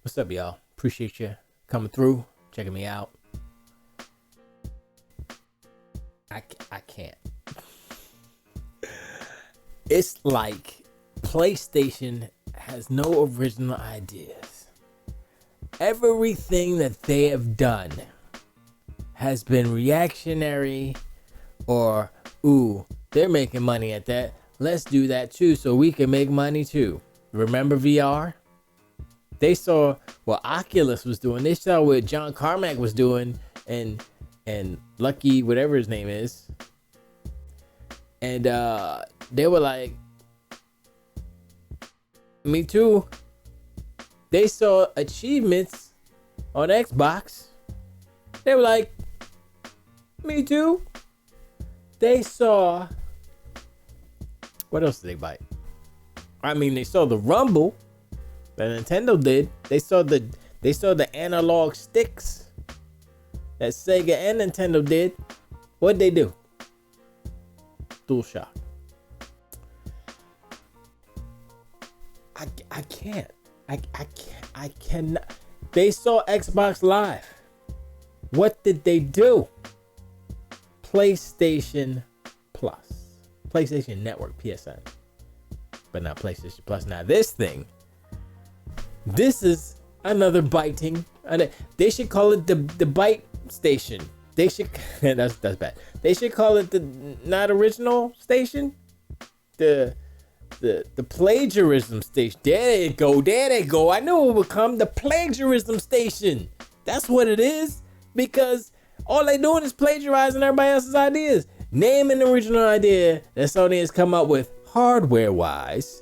What's up, y'all? Appreciate you coming through, checking me out. I can't. It's like PlayStation has no original ideas. Everything that they have done has been reactionary or, ooh, they're making money at that. Let's do that too so we can make money too. Remember VR? They saw what Oculus was doing. They saw what John Carmack was doing and Lucky, whatever his name is. And they were like, me too. They saw achievements on Xbox. They were like, me too. They saw, what else did they bite? I mean, they saw the Rumble that Nintendo did. They saw the analog sticks that Sega and Nintendo did. What'd they do? DualShock. I can't. I cannot. They saw Xbox Live. What did they do? PlayStation Plus. PlayStation Network, PSN. But not PlayStation Plus. Now this is another biting. They should call it the bite station. They should, that's bad. They should call it the not original station. The plagiarism station. There they go. I knew it would come. The plagiarism station. That's what it is. Because all they doing is plagiarizing everybody else's ideas. Name an original idea that Sony has come up with hardware wise.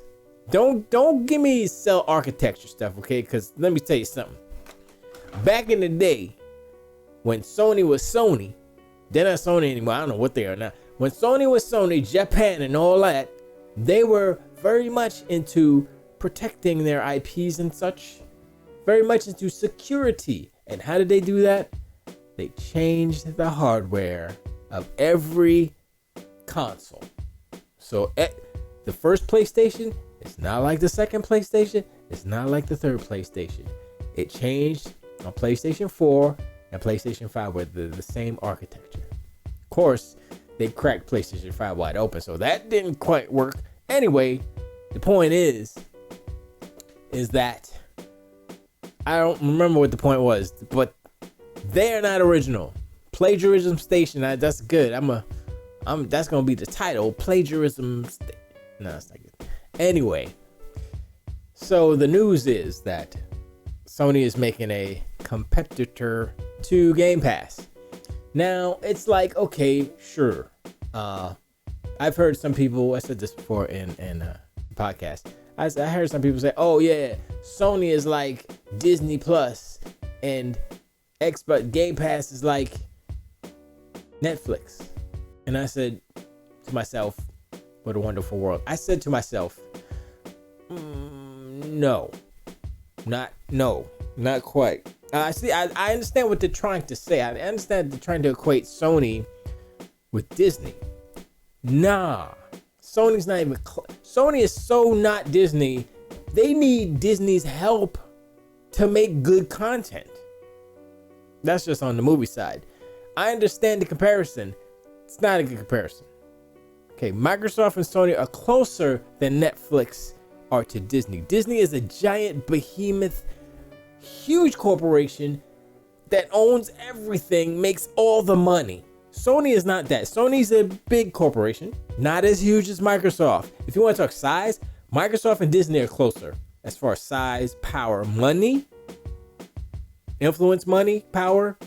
Don't give me cell architecture stuff, okay? Because let me tell you something. Back in the day, when Sony was Sony, they're not Sony anymore. I don't know what they are now. When Sony was Sony, Japan and all that, they were very much into protecting their IPs and such. Very much into security. And how did they do that? They changed the hardware of every console. So the first PlayStation, it's not like the second PlayStation. It's not like the third PlayStation. It changed on PlayStation 4 and PlayStation 5 with the same architecture. Of course, they cracked PlayStation 5 wide open, so that didn't quite work. Anyway, the point is that I don't remember what the point was, but they're not original. PlaygiarismStation, that's good. That's gonna be the title. No, that's not good. Anyway, so the news is that Sony is making a competitor to Gampass. Now, it's like, okay, sure. I've heard some people, I said this before in a podcast. I heard some people say, oh yeah, Sony is like Disney Plus and Xbox Game Pass is like Netflix. And I said to myself, what a wonderful world. I said to myself, no, not quite. I understand what they're trying to say. I understand they're trying to equate Sony with Disney. Nah, Sony's not even Sony is so not Disney. They need Disney's help to make good content. That's just on the movie side. I understand the comparison. It's not a good comparison. Okay, Microsoft and Sony are closer than Netflix are to Disney. Disney is a giant behemoth, huge corporation that owns everything, makes all the money. Sony is not that. Sony's a big corporation, not as huge as Microsoft. If you want to talk size, Microsoft and Disney are closer as far as size, power, money, influence, money, power,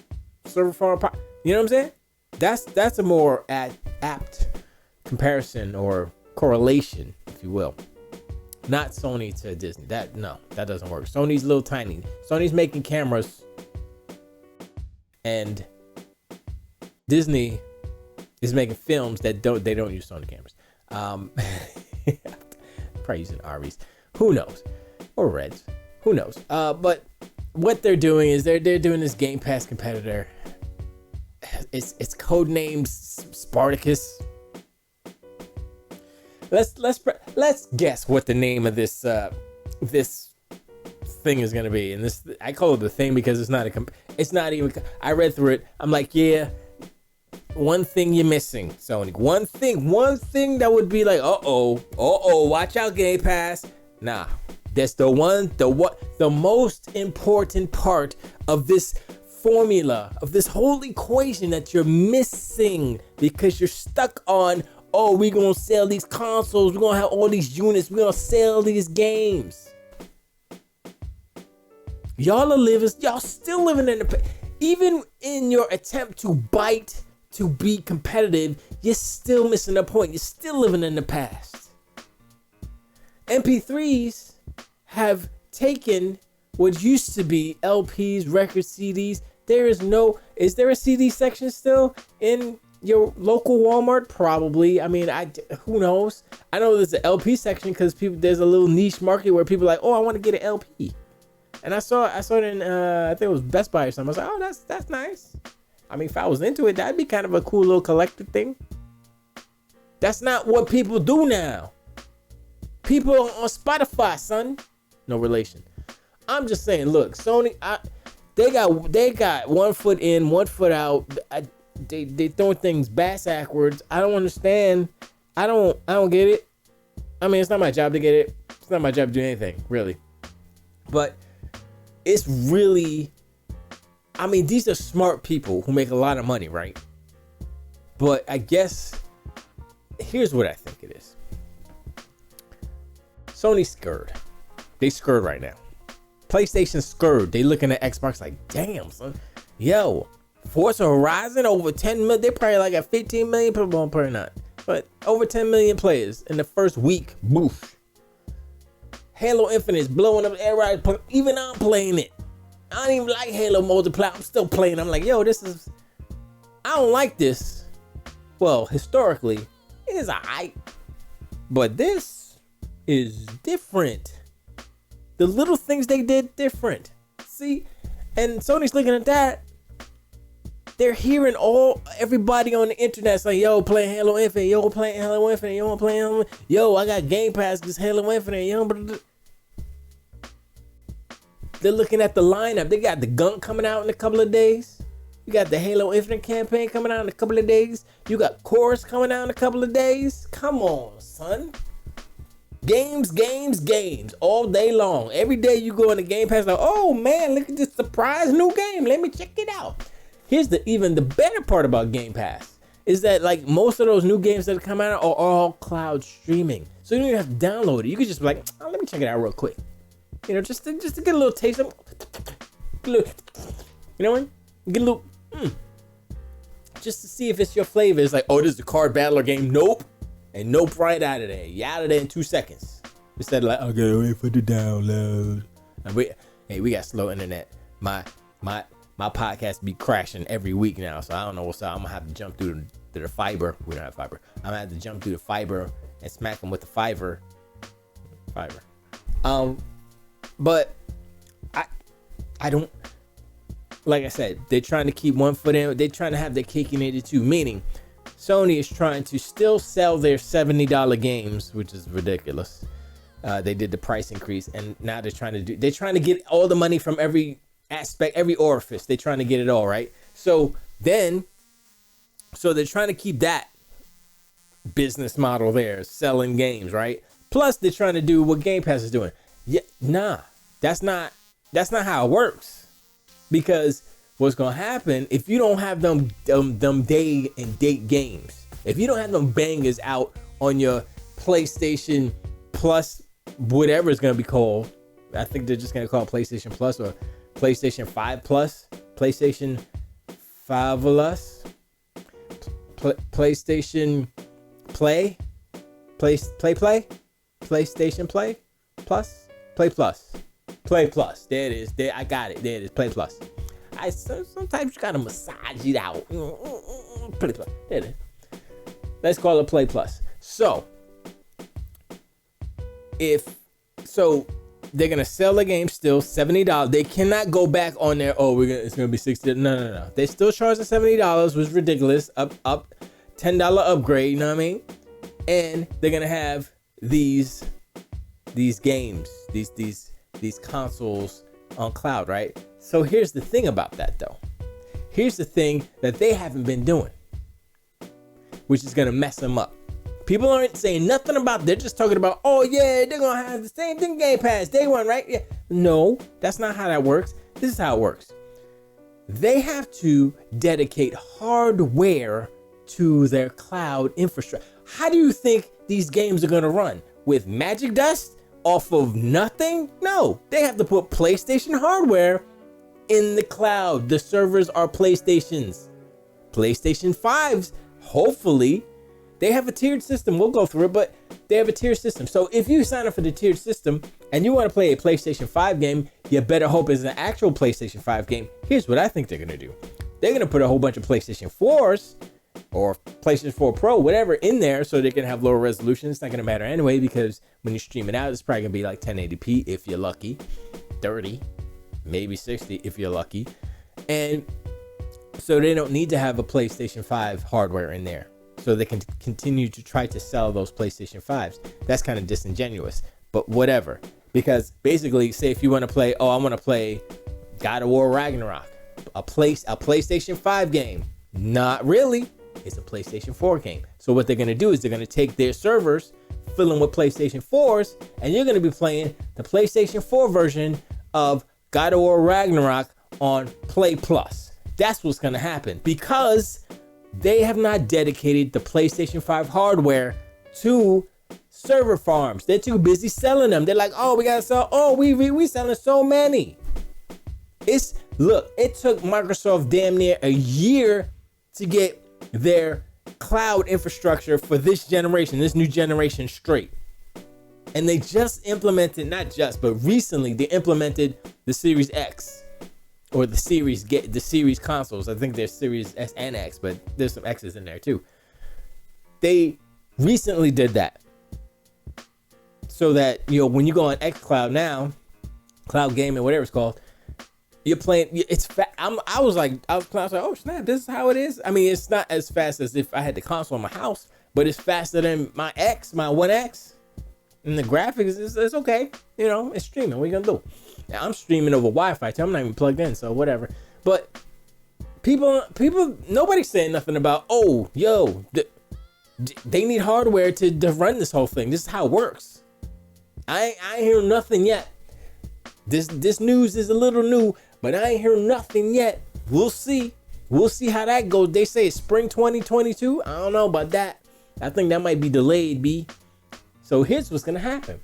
server farm power. You know what I'm saying? That's a more apt comparison or correlation, if you will. Not Sony to Disney. That doesn't work. Sony's a little tiny. Sony's making cameras, and Disney is making films that don't use Sony cameras. Probably using Arby's. Who knows? Or Reds. Who knows? But what they're doing is they're doing this Game Pass competitor. It's codenamed Spartacus. Let's guess what the name of this thing is gonna be. And this, I call it the thing because it's not it's not even. I read through it. I'm like, yeah, one thing you're missing, Sony. One thing that would be like, watch out, Game Pass. Nah, that's the most important part of this formula, of this whole equation that you're missing, because you're stuck on, we're gonna sell these consoles, we're gonna have all these units, we're gonna sell these games. Y'all still living in the, even in your attempt to bite, to be competitive, you're still missing the point. You're still living in the past. MP3s have taken what used to be LPs, record CDs. Is there a CD section still in your local Walmart? Probably. I mean, who knows? I know there's an LP section because there's a little niche market where people are like, I want to get an LP. And I saw it in, I think it was Best Buy or something. I was like, that's nice. I mean, if I was into it, that'd be kind of a cool little collector thing. That's not what people do now. People on Spotify, son. No relation. I'm just saying, look, Sony, they got 1 foot in, 1 foot out. They throwing things backwards. I don't understand. I don't get it. I mean, it's not my job to get it. It's not my job to do anything, really. But it's really, I mean, these are smart people who make a lot of money, right? But I guess, here's what I think it is. Sony's scared. They scared right now. PlayStation scared. They looking at Xbox like, damn, son. Yo, Forza Horizon over 10 million. They probably like at 15 million people. Well, probably not. But over 10 million players in the first week. Boof. Halo Infinite is blowing up. Everybody, even I'm playing it. I don't even like Halo multiplayer. I'm still playing. I'm like, yo, I don't like this. Well, historically, it is alright. But this is different. The little things they did different. See? And Sony's looking at that. They're hearing everybody on the internet saying, yo, playing Halo Infinite, yo, playing Halo Infinite, yo, playing Halo Infinite. Yo, I got Game Pass because Halo Infinite, yo. They're looking at the lineup. They got the Gunk coming out in a couple of days. You got the Halo Infinite campaign coming out in a couple of days. You got Chorus coming out in a couple of days. Come on, son. Games all day long. Every day you go in the Game Pass like, oh man, look at this surprise new game. Let me check it out. Here's even the better part about Game Pass is that like most of those new games that come out are all cloud streaming. So you don't even have to download it. You can just be like, let me check it out real quick. You know, just to get a little taste of, you know what? Get a little, just to see if it's your flavor. It's like, this is a card battler game. Nope. And nope, right out of there. You out of there in 2 seconds. Instead of like, I gotta wait for the download. And we got slow internet. My podcast be crashing every week now, so I don't know what's up. I'm gonna have to jump through the fiber. We don't have fiber. I'm gonna have to jump through the fiber and smack them with the fiber. But I don't, like I said, they're trying to keep 1 foot in. They're trying to have their cake and eat it too. Meaning, Sony is trying to still sell their $70 games, which is ridiculous. They did the price increase, and now they're trying to get all the money from every aspect, every orifice. They're trying to get it all, right? So they're trying to keep that business model there, selling games, right? Plus they're trying to do what Game Pass is doing. Yeah, nah, that's not how it works. Because what's gonna happen if you don't have them day and date games, if you don't have them bangers out on your PlayStation Plus, whatever it's gonna be called, I think they're just gonna call it PlayStation Plus or PlayStation 5 Plus, PlayStation 5 Plus, PlayStation Play, PlayStation Play Plus, Play Plus. There it is. There, I got it. There it is. Play Plus. Sometimes you gotta massage it out. Play Plus. There it is. Let's call it Play Plus. So they're gonna sell the game still $70. They cannot go back on there. It's gonna be $60. No. They still charge the $70, which is ridiculous. Up $10 upgrade. You know what I mean? And they're gonna have these games, these these consoles on cloud, right? So here's the thing about that though. Here's the thing that they haven't been doing, which is gonna mess them up. People aren't saying nothing about, they're just talking about, oh yeah, they're gonna have the same thing Game Pass day one, right? Yeah. No, that's not how that works. This is how it works. They have to dedicate hardware to their cloud infrastructure. How do you think these games are gonna run? With magic dust off of nothing? No, they have to put PlayStation hardware in the cloud. The servers are PlayStations. PlayStation 5s, hopefully, they have a tiered system. We'll go through it, but they have a tiered system. So if you sign up for the tiered system and you want to play a PlayStation 5 game, you better hope it's an actual PlayStation 5 game. Here's what I think they're going to do. They're going to put a whole bunch of PlayStation 4s or PlayStation 4 Pro, whatever, in there so they can have lower resolution. It's not going to matter anyway, because when you stream it out, it's probably going to be like 1080p if you're lucky, 30, maybe 60 if you're lucky. And so they don't need to have a PlayStation 5 hardware in there, so they can continue to try to sell those PlayStation 5s. That's kind of disingenuous, but whatever. Because basically, say if you want to play, I want to play God of War Ragnarok, a PlayStation 5 game. Not really. It's a PlayStation 4 game. So what they're going to do is they're going to take their servers, fill them with PlayStation 4s, and you're going to be playing the PlayStation 4 version of God of War Ragnarok on Play Plus. That's what's going to happen, because they have not dedicated the PlayStation 5 hardware to server farms. They're too busy selling them. They're like, oh, we got to sell. Oh, we selling so many. Look, it took Microsoft damn near a year to get their cloud infrastructure for this new generation straight. And they just implemented, but recently they implemented the Series X, or the series consoles. I think there's Series S and X, but there's some X's in there too. They recently did that, so that, when you go on xCloud now, cloud gaming, whatever it's called, you're playing. I was like, oh snap, this is how it is. I mean, it's not as fast as if I had the console in my house, but it's faster than my One X, and the graphics is okay. It's streaming. What are you gonna do? Now, I'm streaming over Wi-Fi too. I'm not even plugged in, so whatever. But people, nobody's saying nothing about, they need hardware to run this whole thing. This is how it works. I ain't hear nothing yet. This news is a little new, but I ain't hear nothing yet. We'll see how that goes. They say it's spring 2022. I don't know about that. I think that might be delayed, B. So here's what's gonna happen.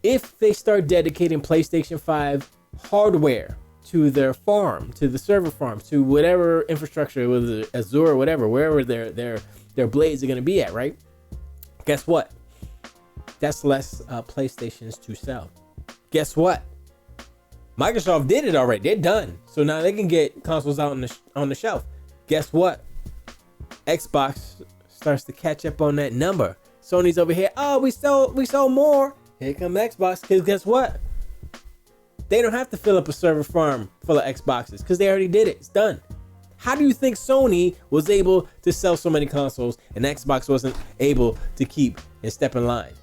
If they start dedicating PlayStation 5 hardware to their farm, to the server farms, to whatever infrastructure, whether Azure or whatever, wherever their blades are gonna be at, right? Guess what? That's less PlayStations to sell. Guess what? Microsoft did it already. They're done. So now they can get consoles out on the shelf. Guess what? Xbox starts to catch up on that number. Sony's over here. Oh, we sold more. Here comes Xbox. Because guess what? They don't have to fill up a server farm full of Xboxes, because they already did it. It's done. How do you think Sony was able to sell so many consoles and Xbox wasn't able to keep and step in line?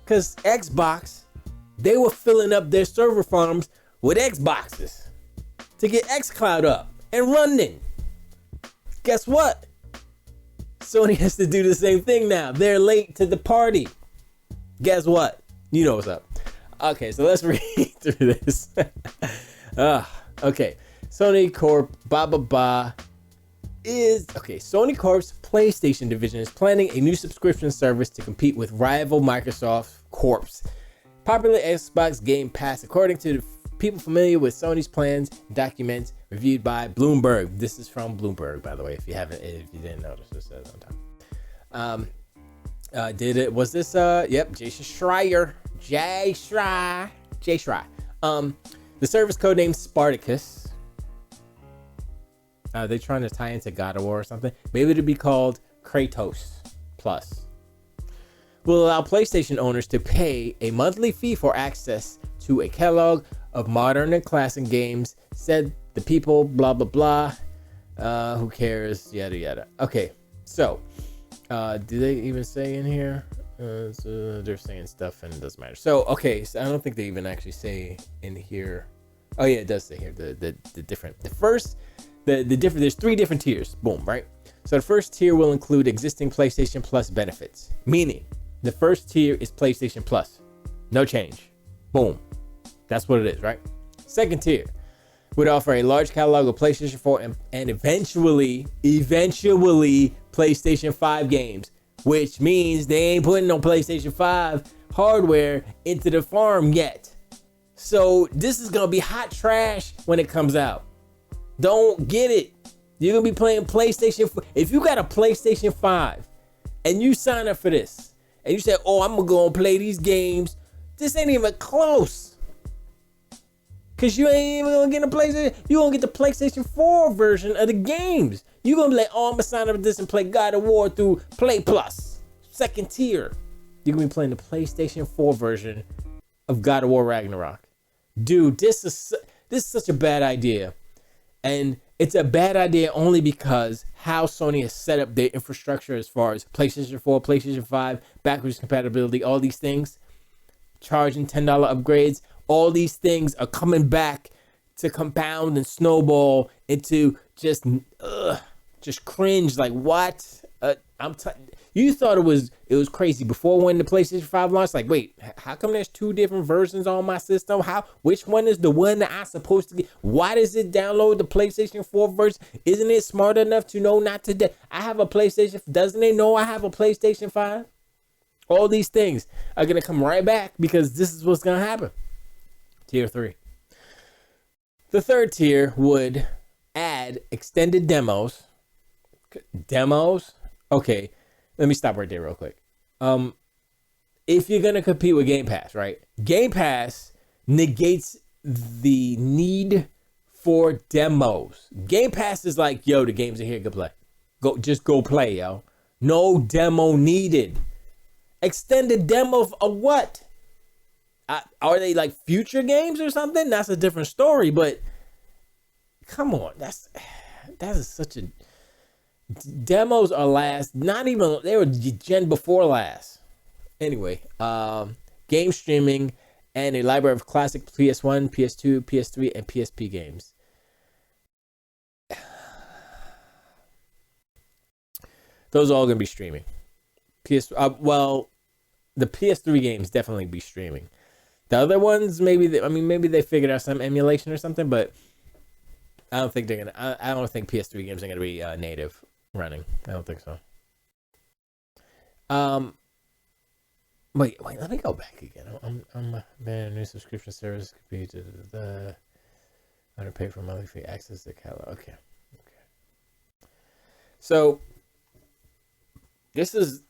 Because Xbox, they were filling up their server farms with Xboxes to get xCloud up and running. Guess what? Sony has to do the same thing now. They're late to the party. Guess what? You know what's up. Okay, so let's read through this. Okay. Sony Corp, Sony Corp's PlayStation division is planning a new subscription service to compete with rival Microsoft Corp's popular Xbox Game Pass, according to the people familiar with Sony's plans. Documents reviewed by Bloomberg. This is from Bloomberg, by the way, if you didn't notice. It says on top. Was this Jason Schreier. Jay Schreier. The service codenamed Spartacus. Are they trying to tie into God of War or something? Maybe it'd be called Kratos Plus. Will allow PlayStation owners to pay a monthly fee for access to a catalog of modern and classic games, said the people, blah, blah, blah. Who cares? Yada, yada. Okay, so, do they even say in here? They're saying stuff and it doesn't matter. So okay, so I don't think they even actually say in here. Oh yeah, it does say here the different. The different. There's 3 different tiers. Boom, right? So the first tier will include existing PlayStation Plus benefits, meaning the first tier is PlayStation Plus, no change. Boom, that's what it is, right? Second tier would offer a large catalog of PlayStation 4 and eventually PlayStation 5 games, which means they ain't putting no PlayStation 5 hardware into the farm yet. So this is gonna be hot trash when it comes out. Don't get it. You're gonna be playing PlayStation 4. If you got a PlayStation 5 and you sign up for this and you say, oh, I'm gonna go and play these games, this ain't even close. Cause you ain't even gonna get a PlayStation. You gonna get the PlayStation 4 version of the games. You gonna be like, oh, I'm gonna sign up for this and play God of War through Play Plus, second tier. You're gonna be playing the PlayStation 4 version of God of War Ragnarok. Dude, this is such a bad idea. And it's a bad idea only because how Sony has set up their infrastructure as far as PlayStation 4, PlayStation 5, backwards compatibility, all these things, charging $10 upgrades. All these things are coming back to compound and snowball into just cringe. Like what? You thought it was crazy before when the PlayStation 5 launched. Like, wait, how come there's 2 different versions on my system? Which one is the one that I'm supposed to get? Why does it download the PlayStation 4 version? Isn't it smart enough to know not to? I have a PlayStation. Doesn't it know I have a PlayStation 5? All these things are gonna come right back because this is what's gonna happen. Tier 3. The third tier would add extended demos. Demos? Okay, let me stop right there real quick. If you're gonna compete with Game Pass, right? Game Pass negates the need for demos. Game Pass is like, yo, the games are here, go play. Just go play, yo. No demo needed. Extended demos of what? Are they like future games or something? That's a different story, but come on, that is such a demos are last, not even, they were gen before last. Anyway, game streaming and a library of classic PS1, PS2, PS3, and PSP games. Those are all gonna be streaming. Well, the PS3 games definitely be streaming. The other ones, maybe they figured out some emulation or something, but I don't think they're gonna. I don't think PS3 games are gonna be native running. I don't think so. Wait. Let me go back again. I'm man. New subscription service could be the underpay for monthly fee access to catalog. Okay. So here's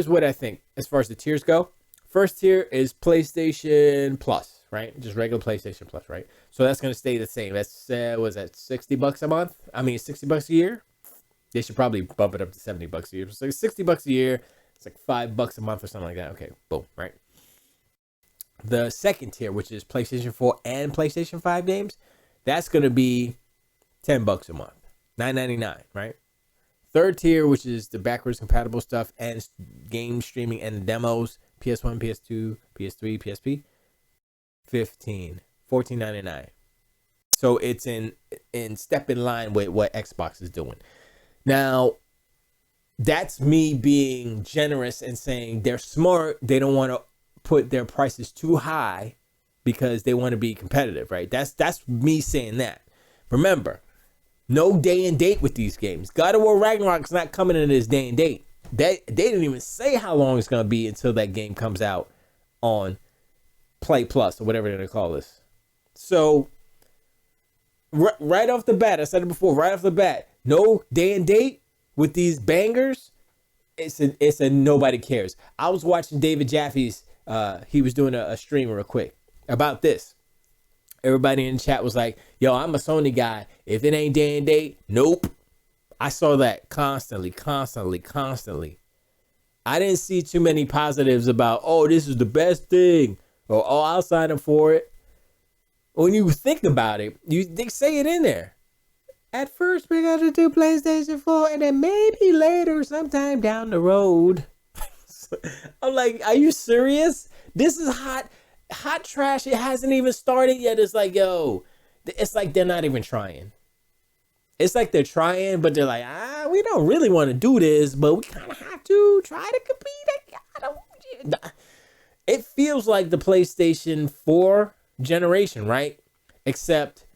what I think as far as the tiers go. First tier is PlayStation Plus, right? Just regular PlayStation Plus, right? So that's going to stay the same. That's, was that $60 a month? I mean, $60 a year? They should probably bump it up to $70 a year. So $60 a year, it's like $5 a month or something like that. Okay, boom, right? The second tier, which is PlayStation 4 and PlayStation 5 games, that's going to be $10 a month, $9.99, right? Third tier, which is the backwards compatible stuff and game streaming and demos, PS1, PS2, PS3, PSP, $14.99. So it's in step in line with what Xbox is doing. Now, that's me being generous and saying they're smart. They don't want to put their prices too high because they want to be competitive, right? That's me saying that. Remember, no day and date with these games. God of War Ragnarok's not coming in this day and date. They didn't even say how long it's going to be until that game comes out on Play Plus or whatever they're going to call this. So, right off the bat, I said it before, right off the bat, no day and date with these bangers. It's a nobody cares. I was watching David Jaffe's, he was doing a stream real quick about this. Everybody in the chat was like, yo, I'm a Sony guy. If it ain't day and date, nope. I saw that constantly. I didn't see too many positives about, oh, this is the best thing, or oh, I'll sign up for it. When you think about it, they say it in there. At first, we're going to do PlayStation 4, and then maybe later, sometime down the road. I'm like, are you serious? This is hot trash. It hasn't even started yet. It's like, yo, it's like they're not even trying. It's like they're trying, but they're like, we don't really want to do this, but we kind of have to try to compete. It feels like the PlayStation 4 generation, right? Except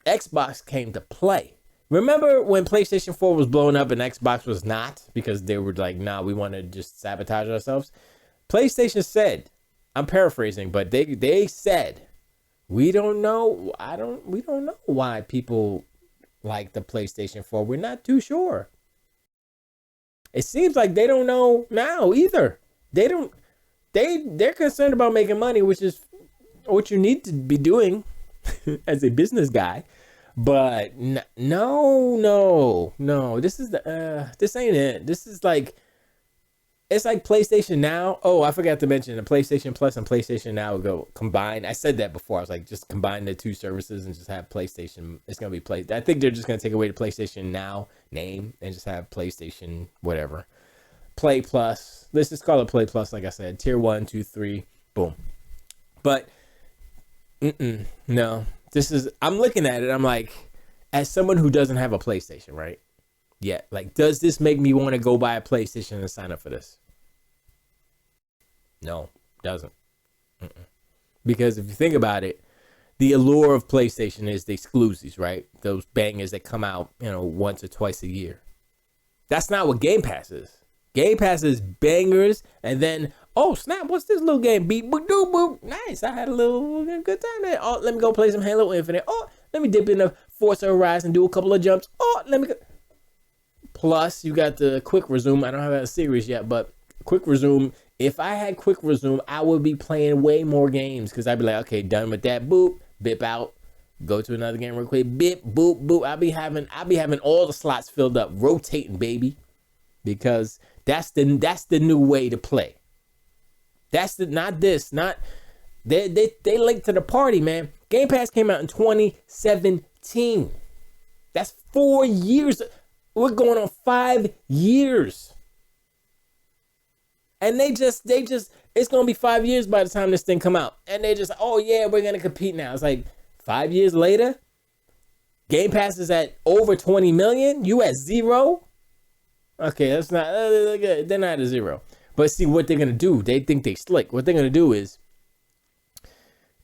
Xbox came to play. Remember when PlayStation 4 was blowing up and Xbox was not, because they were like, nah, we want to just sabotage ourselves? PlayStation said, I'm paraphrasing, but they said, we don't know why people like the PlayStation 4. We're not too sure. It seems like they don't know now either. They're concerned about making money, which is what you need to be doing as a business guy. But no. This ain't it. This is like, it's like PlayStation Now. Oh, I forgot to mention the PlayStation Plus and PlayStation Now will go combined. I said that before. I was like, just combine the two services and just have PlayStation. It's going to be Play. I think they're just going to take away the PlayStation Now name and just have PlayStation whatever. Play Plus. Let's just call it Play Plus, like I said. Tier 1, 2, 3. Boom. But, no. I'm looking at it. I'm like, as someone who doesn't have a PlayStation, right? Yeah, like, does this make me want to go buy a PlayStation and sign up for this? No, doesn't. Because if you think about it, the allure of PlayStation is the exclusives, right? Those bangers that come out, once or twice a year. That's not what Game Pass is. Game Pass is bangers, and then, oh snap, what's this little game? Beep, boop, doop, boop. Nice, I had a little good time there. Oh, let me go play some Halo Infinite. Oh, let me dip in the Forza Horizon, do a couple of jumps. Oh, let me go. Plus, you got the quick resume. I don't have a series yet, but quick resume. If I had quick resume, I would be playing way more games because I'd be like, okay, done with that. Boop, bip out, go to another game real quick. Bip, boop, boop. I'll be having all the slots filled up, rotating, baby, because that's the new way to play. They late to the party, man. Game Pass came out in 2017. That's 4 years. We're going on 5 years. And they just, it's going to be 5 years by the time this thing come out. And they just, oh yeah, we're going to compete now. It's like 5 years later, Game Pass is at over 20 million. You at 0. Okay, that's not, they're not at 0. But see what they're going to do. They think they slick. What they're going to do is,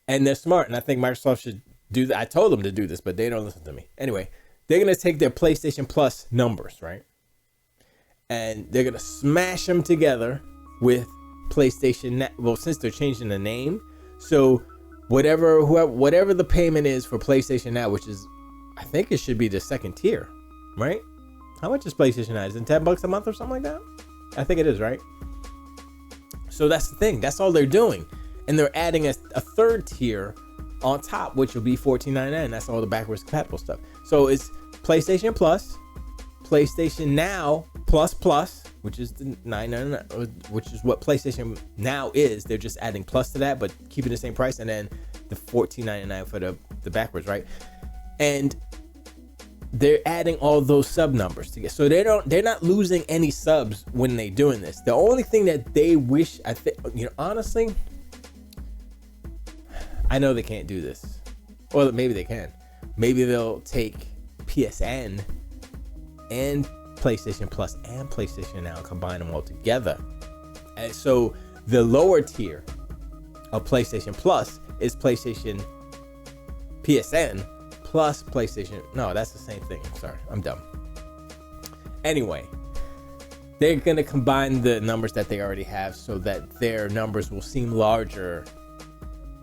and they're smart. And I think Microsoft should do that. I told them to do this, but they don't listen to me. Anyway, they're going to take their PlayStation Plus numbers, right? And they're going to smash them together with PlayStation. Well, since they're changing the name. So whatever the payment is for PlayStation Now, which is, I think it should be the second tier, right? How much is PlayStation Now? Is it $10 a month or something like that? I think it is, right? So that's the thing. That's all they're doing. And they're adding a third tier on top, which will be $14.99. That's all the backwards compatible stuff. So it's PlayStation Plus, PlayStation Now Plus, which is the $9.99, which is what PlayStation Now is. They're just adding Plus to that, but keeping the same price, and then the $14.99 for the backwards, right? And they're adding all those sub numbers together, so they're not losing any subs when they're doing this. The only thing that they wish, I think, honestly, I know they can't do this, or maybe they can. Maybe they'll take PSN and PlayStation Plus and PlayStation Now and combine them all together. And so the lower tier of PlayStation Plus is PlayStation PSN plus PlayStation. No, that's the same thing. Sorry, I'm dumb. Anyway, they're going to combine the numbers that they already have so that their numbers will seem larger,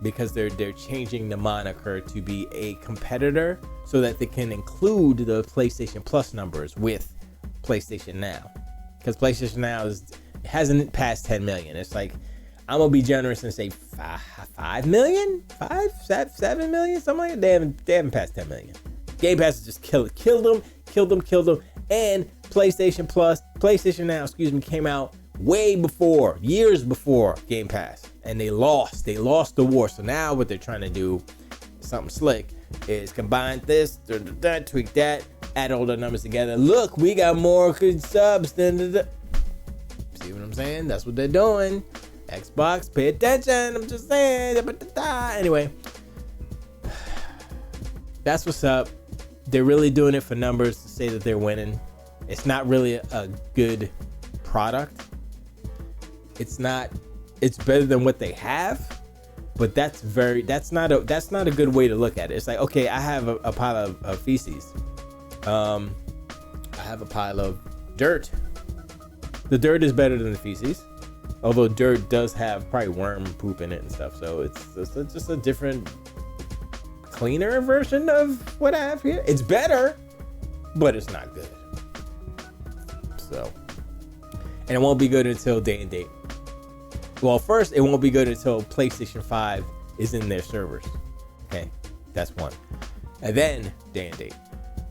because they're changing the moniker to be a competitor so that they can include the PlayStation Plus numbers with PlayStation Now. Because PlayStation Now hasn't passed 10 million. It's like, I'm gonna be generous and say 5 million, 7 million, something like that. They haven't passed 10 million. Game Pass just killed them. And PlayStation Now, came out way before, years before Game Pass, and they lost the war. So now what they're trying to do, something slick, is combine this, tweak that, add all the numbers together. Look, we got more good subs than See what I'm saying? That's what they're doing. Xbox, pay attention. I'm just saying. Anyway, that's what's up. They're really doing it for numbers to say that they're winning. It's not really a good product. It's better than what they have, but that's not a good way to look at it. It's like, okay, I have a pile of feces. I have a pile of dirt. The dirt is better than the feces, although dirt does have probably worm poop in it and stuff. So it's just a different, cleaner version of what I have here. It's better, but it's not good. So, and it won't be good until day and date. Well, first, it won't be good until PlayStation 5 is in their servers. Okay, that's one. And then day and date.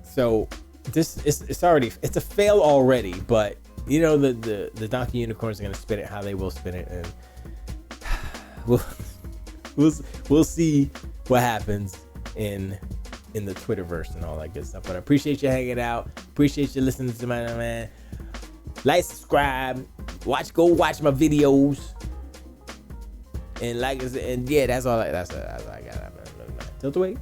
So it's a fail already, but you know the donkey unicorns are gonna spin it how they will spin it, and we'll see what happens in the Twitterverse and all that good stuff. But I appreciate you hanging out. Appreciate you listening to my man. Like, subscribe, go watch my videos, and yeah, that's all I got. Tilt away.